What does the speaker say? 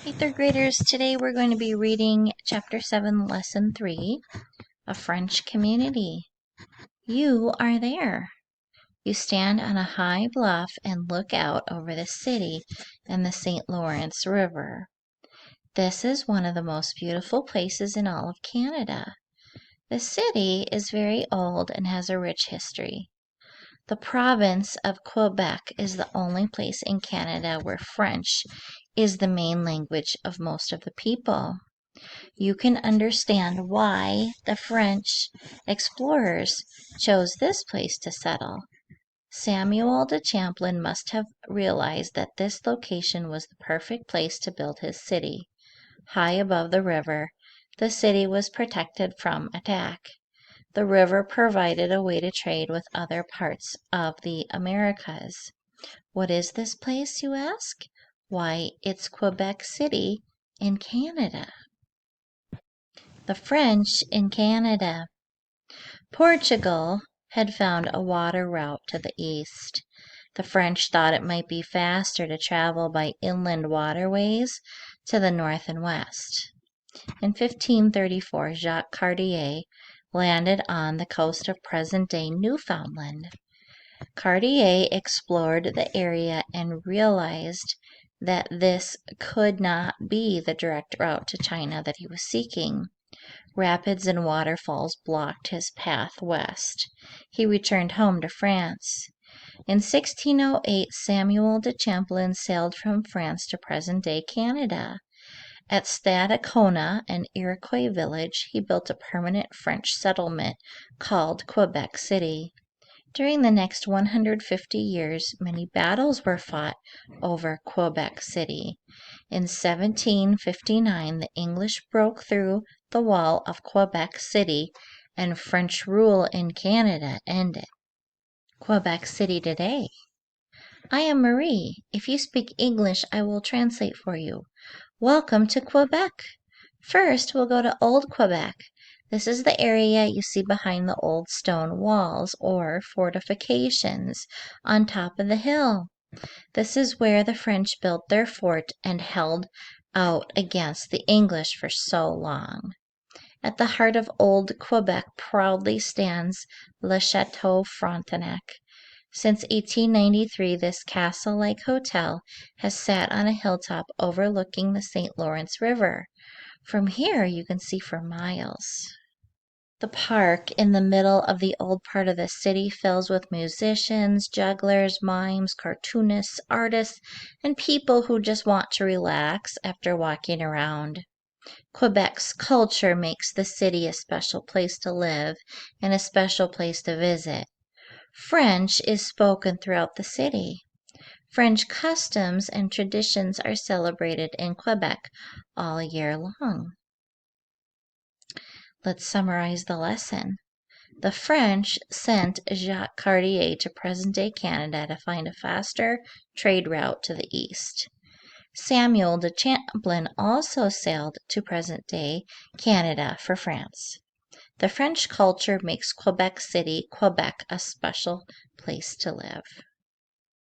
Hey, third graders, today we're going to be reading Chapter 7, Lesson 3, A French Community. You are there. You stand on a high bluff and look out over the city and the St. Lawrence River. This is one of the most beautiful places in all of Canada. The city is very old and has a rich history. The province of Quebec is the only place in Canada where French is the main language of most of the people. You can understand why the French explorers chose this place to settle. Samuel de Champlain must have realized that this location was the perfect place to build his city. High above the river, the city was protected from attack. The river provided a way to trade with other parts of the Americas. What is this place, you ask? Why, it's Quebec City in Canada. The French in Canada. Portugal had found a water route to the east. The French thought it might be faster to travel by inland waterways to the north and west. In 1534, Jacques Cartier landed on the coast of present-day Newfoundland. Cartier explored the area and realized that this could not be the direct route to China that he was seeking. Rapids and waterfalls blocked his path west. He returned home to France. In 1608, Samuel de Champlain sailed from France to present-day Canada. At Stadacona, an Iroquois village, he built a permanent French settlement called Quebec City. During the next 150 years, many battles were fought over Quebec City. In 1759, the English broke through the wall of Quebec City, and French rule in Canada ended. Quebec City today. I am Marie. If you speak English, I will translate for you. Welcome to Quebec. First, we'll go to Old Quebec. This is the area you see behind the old stone walls or fortifications on top of the hill. This is where the French built their fort and held out against the English for so long. At the heart of Old Quebec proudly stands Le Chateau Frontenac. Since 1893, this castle-like hotel has sat on a hilltop overlooking the St. Lawrence River. From here, you can see for miles. The park in the middle of the old part of the city fills with musicians, jugglers, mimes, cartoonists, artists, and people who just want to relax after walking around. Quebec's culture makes the city a special place to live and a special place to visit. French is spoken throughout the city. French customs and traditions are celebrated in Quebec all year long. Let's summarize the lesson. The French sent Jacques Cartier to present-day Canada to find a faster trade route to the east. Samuel de Champlain also sailed to present-day Canada for France. The French culture makes Quebec City, Quebec, a special place to live.